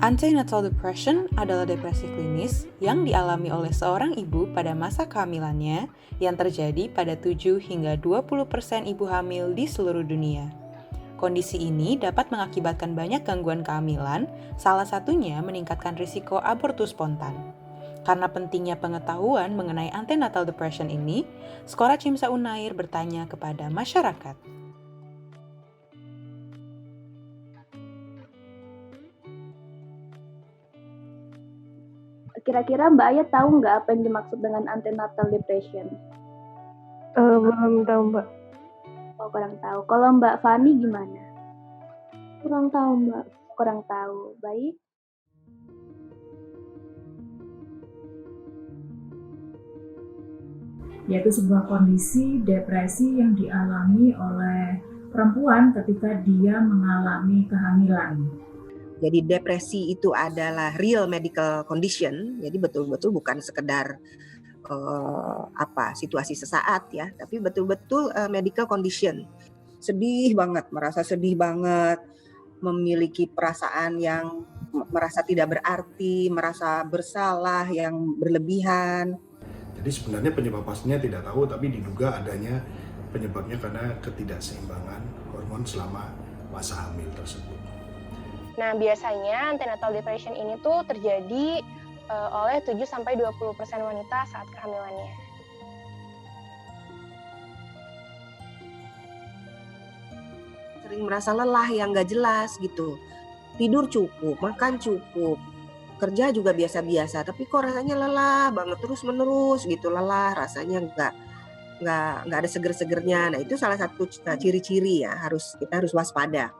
Antenatal depression adalah depresi klinis yang dialami oleh seorang ibu pada masa kehamilannya yang terjadi pada 7 hingga 20% ibu hamil di seluruh dunia. Kondisi ini dapat mengakibatkan banyak gangguan kehamilan, salah satunya meningkatkan risiko abortus spontan. Karena pentingnya pengetahuan mengenai antenatal depression ini, Skora Cimsa Unair bertanya kepada masyarakat. Kira-kira Mbak Aya tahu nggak apa yang dimaksud dengan antenatal depression? Belum tahu Mbak. Oh, kurang tahu. Kalau Mbak Fani gimana? Kurang tahu Mbak. Kurang tahu. Baik. Yaitu sebuah kondisi depresi yang dialami oleh perempuan ketika dia mengalami kehamilan. Jadi depresi itu adalah real medical condition, jadi betul-betul bukan sekedar situasi sesaat ya, tapi betul-betul medical condition. Sedih banget, merasa sedih banget, memiliki perasaan yang merasa tidak berarti, merasa bersalah yang berlebihan. Jadi sebenarnya penyebab pastinya tidak tahu, tapi diduga adanya penyebabnya karena ketidakseimbangan hormon selama masa hamil tersebut. Nah, biasanya antenatal depression ini tuh terjadi oleh 7-20% wanita saat kehamilannya. Sering merasa lelah yang nggak jelas gitu. Tidur cukup, makan cukup, kerja juga biasa-biasa, tapi kok rasanya lelah banget terus-menerus gitu, lelah rasanya nggak ada seger-segernya. Nah itu salah satu ciri-ciri ya, kita harus waspada.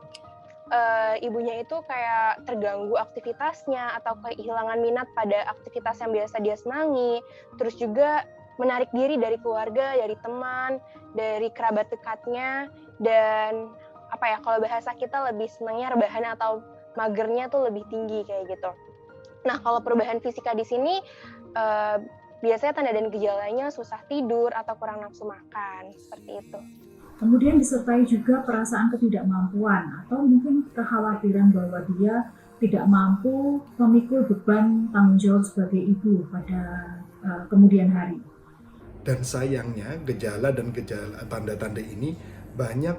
Ibunya itu kayak terganggu aktivitasnya atau kehilangan minat pada aktivitas yang biasa dia senangi, terus juga menarik diri dari keluarga, dari teman, dari kerabat dekatnya, dan kalau bahasa kita lebih senangnya rebahan atau magernya tuh lebih tinggi kayak gitu. Nah, kalau perubahan fisika di sini biasanya tanda dan gejalanya susah tidur atau kurang nafsu makan, seperti itu. Kemudian disertai juga perasaan ketidakmampuan atau mungkin kekhawatiran bahwa dia tidak mampu memikul beban tanggung jawab sebagai ibu pada kemudian hari. Dan sayangnya gejala tanda-tanda ini banyak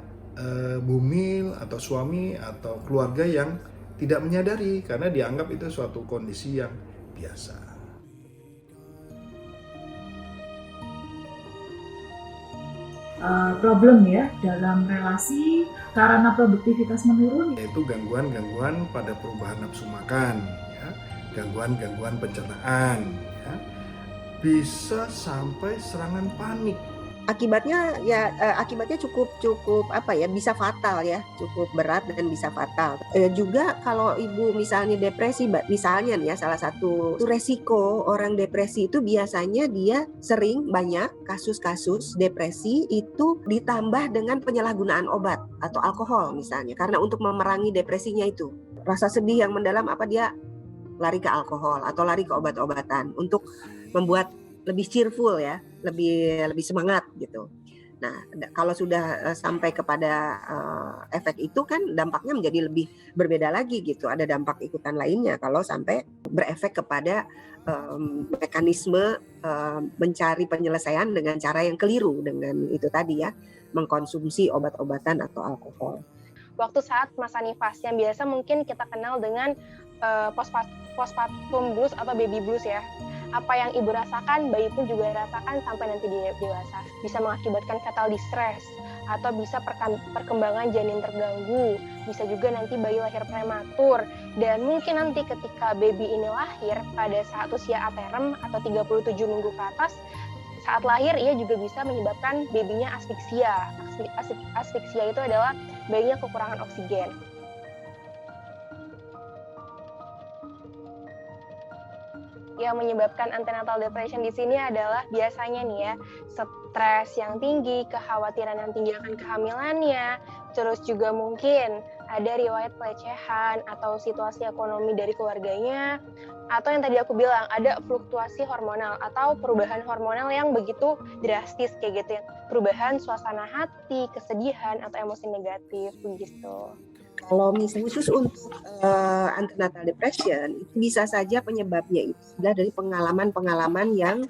bumil atau suami atau keluarga yang tidak menyadari karena dianggap itu suatu kondisi yang biasa. Problem ya dalam relasi karena produktivitas menurun, yaitu gangguan-gangguan pada perubahan nafsu makan, ya, gangguan-gangguan pencernaan, ya, bisa sampai serangan panik. Akibatnya cukup bisa fatal ya, cukup berat dan bisa fatal. Juga kalau ibu misalnya depresi, misalnya nih ya, salah satu resiko orang depresi itu biasanya dia banyak kasus-kasus depresi itu ditambah dengan penyalahgunaan obat atau alkohol misalnya, karena untuk memerangi depresinya itu rasa sedih yang mendalam dia lari ke alkohol atau lari ke obat-obatan untuk membuat lebih cheerful ya, lebih semangat gitu. Nah, kalau sudah sampai kepada efek itu kan dampaknya menjadi lebih berbeda lagi gitu. Ada dampak ikutan lainnya kalau sampai berefek kepada mekanisme mencari penyelesaian dengan cara yang keliru, dengan itu tadi ya, mengkonsumsi obat-obatan atau alkohol. Waktu saat masa nifasnya biasa mungkin kita kenal dengan postpartum blues atau baby blues ya. Apa yang ibu rasakan, bayi pun juga rasakan sampai nanti dia dewasa. Bisa mengakibatkan fetal distress, atau bisa perkembangan janin terganggu, bisa juga nanti bayi lahir prematur, dan mungkin nanti ketika baby ini lahir pada saat usia aterem atau 37 minggu ke atas, saat lahir ia juga bisa menyebabkan babynya asfiksia. Asfiksia itu adalah bayinya kekurangan oksigen. Yang menyebabkan antenatal depression di sini adalah biasanya nih ya, stres yang tinggi, kekhawatiran yang tinggi akan kehamilannya, terus juga mungkin ada riwayat pelecehan atau situasi ekonomi dari keluarganya, atau yang tadi aku bilang ada fluktuasi hormonal atau perubahan hormonal yang begitu drastis kayak gitu ya, perubahan suasana hati, kesedihan atau emosi negatif begitu. Kalau misalnya khusus untuk antenatal depression, itu bisa saja penyebabnya itu adalah dari pengalaman-pengalaman yang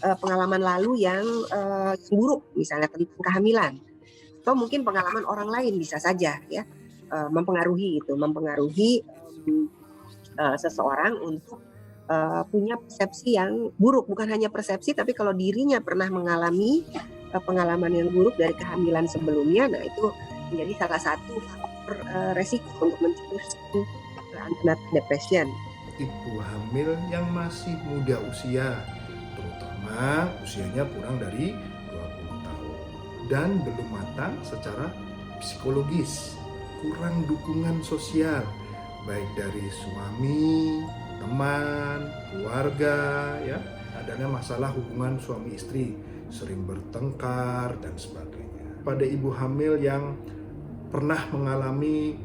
pengalaman lalu yang buruk, misalnya tentang kehamilan, atau mungkin pengalaman orang lain bisa saja ya mempengaruhi seseorang untuk punya persepsi yang buruk. Bukan hanya persepsi, tapi kalau dirinya pernah mengalami pengalaman yang buruk dari kehamilan sebelumnya, nah itu menjadi salah satu faktor resiko untuk mencetuskan antenatal depression. Ibu hamil yang masih muda usia, terutama usianya kurang dari 20 tahun dan belum matang secara psikologis, kurang dukungan sosial baik dari suami, teman, keluarga, ya, adanya masalah hubungan suami istri, sering bertengkar dan sebagainya. Pada ibu hamil yang pernah mengalami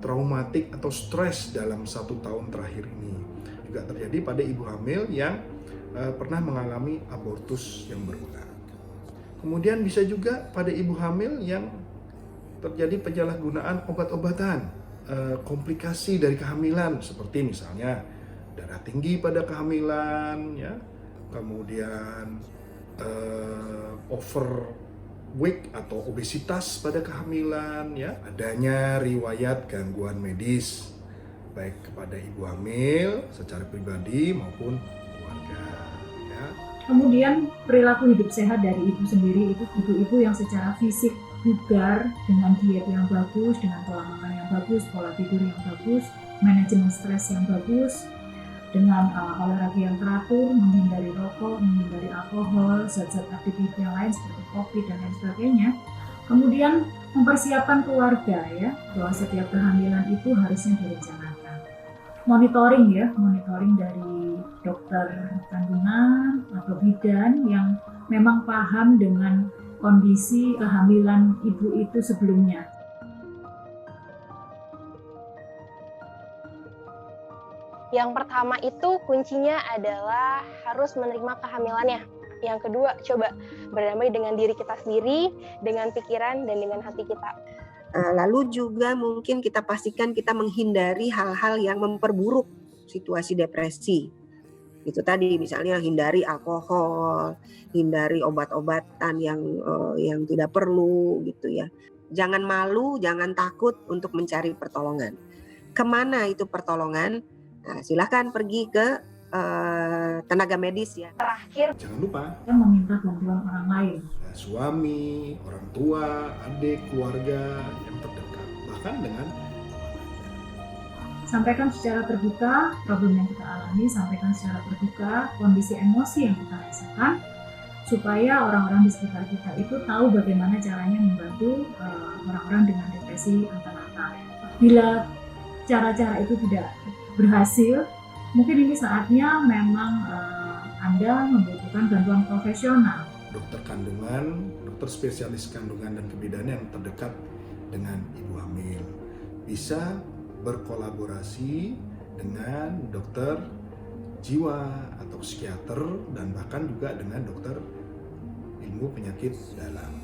traumatik atau stres dalam 1 tahun terakhir ini, juga terjadi pada ibu hamil yang pernah mengalami abortus yang berulang. Kemudian bisa juga pada ibu hamil yang terjadi penyalahgunaan obat-obatan, komplikasi dari kehamilan seperti misalnya darah tinggi pada kehamilan, ya, kemudian overweight atau obesitas pada kehamilan, ya, adanya riwayat gangguan medis baik kepada ibu hamil secara pribadi maupun keluarga, ya. Kemudian perilaku hidup sehat dari ibu sendiri, itu ibu-ibu yang secara fisik bugar dengan diet yang bagus, dengan pola makan yang bagus, pola tidur yang bagus, manajemen stres yang bagus, dengan olahraga yang teratur, menghindari rokok, menghindari alkohol, zat-zat aktif yang lain seperti kopi dan lain sebagainya. Kemudian mempersiapkan keluarga, ya, bahwa setiap kehamilan itu harusnya direncanakan. Monitoring dari dokter kandungan atau bidan yang memang paham dengan kondisi kehamilan ibu itu sebelumnya. Yang pertama itu kuncinya adalah harus menerima kehamilannya. Yang kedua, coba berdamai dengan diri kita sendiri, dengan pikiran dan dengan hati kita. Lalu juga mungkin kita pastikan kita menghindari hal-hal yang memperburuk situasi depresi. Itu tadi misalnya hindari alkohol, hindari obat-obatan yang tidak perlu gitu ya. Jangan malu, jangan takut untuk mencari pertolongan. Kemana itu pertolongan? Nah, silakan pergi ke tenaga medis ya. Terakhir, Jangan lupa Kita meminta bantuan orang lain. suami, orang tua, adik, keluarga yang terdekat, bahkan dengan Sampaikan secara terbuka problem yang kita alami, sampaikan secara terbuka kondisi emosi yang kita rasakan, supaya orang-orang di sekitar kita itu tahu bagaimana caranya membantu orang-orang dengan depresi antenatal. Bila cara-cara itu tidak berhasil, mungkin ini saatnya memang Anda membutuhkan bantuan profesional. dokter kandungan, dokter spesialis kandungan dan kebidanan yang terdekat dengan ibu hamil. Bisa berkolaborasi dengan dokter jiwa atau psikiater dan bahkan juga dengan dokter ilmu penyakit dalam.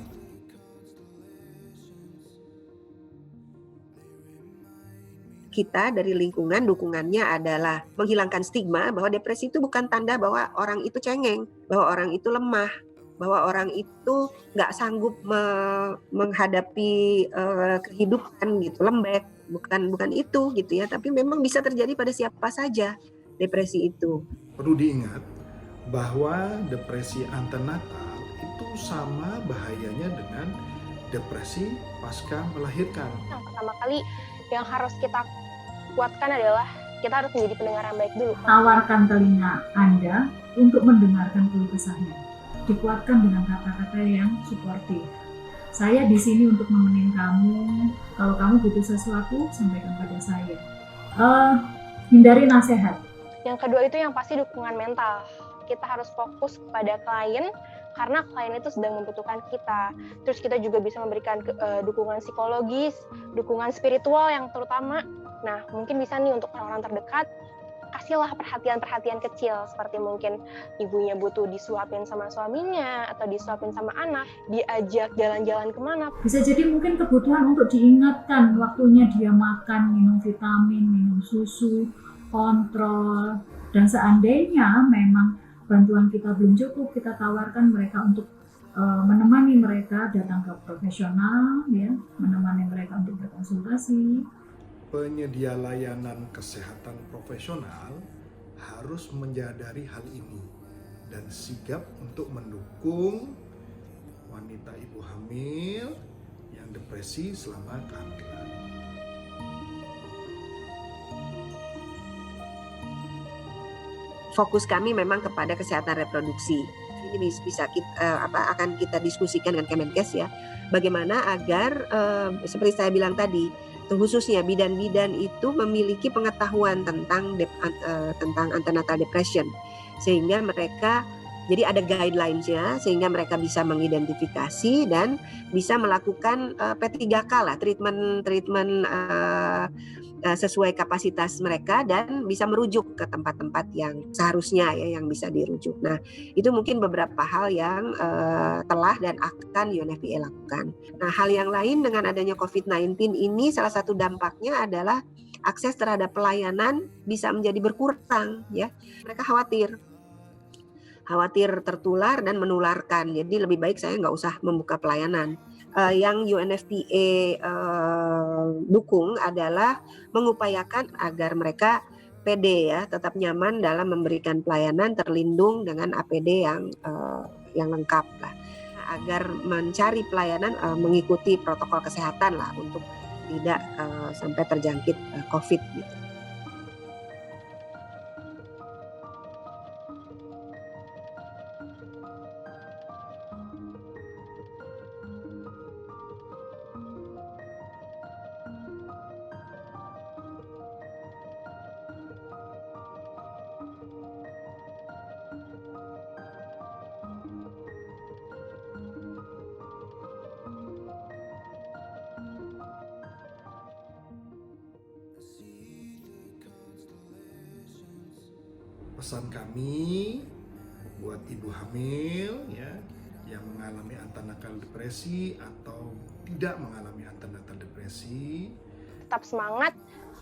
Kita dari lingkungan dukungannya adalah menghilangkan stigma bahwa depresi itu bukan tanda bahwa orang itu cengeng, bahwa orang itu lemah, bahwa orang itu nggak sanggup menghadapi kehidupan gitu, lembek. Bukan itu gitu ya, tapi memang bisa terjadi pada siapa saja depresi itu. Perlu diingat bahwa depresi antenatal itu sama bahayanya dengan depresi pasca melahirkan. yang pertama kali yang harus kita kuatkan adalah kita harus menjadi pendengar yang baik dulu. Tawarkan telinga Anda untuk mendengarkan keluh kesahnya. Dikuatkan dengan kata-kata yang suportif. Saya di sini untuk nemenin kamu. Kalau kamu butuh sesuatu, sampaikan pada saya. Hindari nasihat. Yang kedua itu yang pasti dukungan mental. Kita harus fokus kepada klien karena klien itu sedang membutuhkan kita. Terus kita juga bisa memberikan dukungan psikologis, dukungan spiritual yang terutama. Nah, mungkin bisa nih untuk orang-orang terdekat, kasih kasihlah perhatian-perhatian kecil, seperti mungkin ibunya butuh disuapin sama suaminya atau disuapin sama anak, diajak jalan-jalan kemana. Bisa jadi mungkin kebutuhan untuk diingatkan waktunya dia makan, minum vitamin, minum susu, kontrol. Dan seandainya memang bantuan kita belum cukup, kita tawarkan mereka untuk menemani mereka datang ke profesional, ya, menemani mereka untuk berkonsultasi. Penyedia layanan kesehatan profesional harus menyadari hal ini dan sigap untuk mendukung wanita ibu hamil yang depresi selama kehamilan. Fokus kami memang kepada kesehatan reproduksi. Ini bisa akan kita diskusikan dengan Kemenkes ya, bagaimana agar seperti saya bilang tadi, khususnya bidan-bidan itu memiliki pengetahuan tentang antenatal depression, sehingga mereka jadi ada guidelines-nya, sehingga mereka bisa mengidentifikasi dan bisa melakukan P3K lah, treatment sesuai kapasitas mereka dan bisa merujuk ke tempat-tempat yang seharusnya ya, yang bisa dirujuk. Nah, itu mungkin beberapa hal yang telah dan akan UNFPA lakukan. Nah, hal yang lain dengan adanya COVID-19 ini, salah satu dampaknya adalah akses terhadap pelayanan bisa menjadi berkurang ya. Mereka khawatir tertular dan menularkan. Jadi lebih baik saya nggak usah membuka pelayanan. Yang UNFPA dukung adalah mengupayakan agar mereka PD ya, tetap nyaman dalam memberikan pelayanan, terlindung dengan APD yang lengkap lah. Agar mencari pelayanan mengikuti protokol kesehatan lah untuk tidak sampai terjangkit COVID gitu. Pesan kami buat ibu hamil ya yang mengalami antenatal depresi atau tidak mengalami antenatal depresi, Tetap semangat,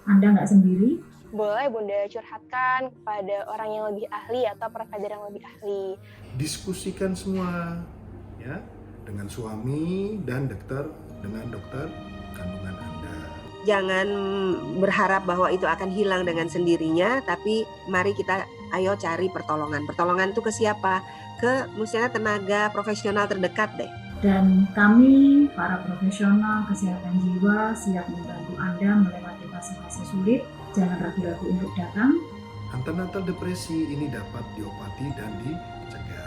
Anda nggak sendiri. boleh Bunda curhatkan kepada orang yang lebih ahli atau provider yang lebih ahli. diskusikan semua ya dengan suami dan dengan dokter kandungan Anda. Jangan berharap bahwa itu akan hilang dengan sendirinya, tapi mari kita ayo cari pertolongan. Pertolongan itu ke siapa? Ke misalnya tenaga profesional terdekat deh. Dan kami, para profesional kesehatan jiwa, siap membantu Anda melewati fase-fase sulit. Jangan ragu-ragu untuk datang. Antenatal depresi ini dapat diobati dan dicegah.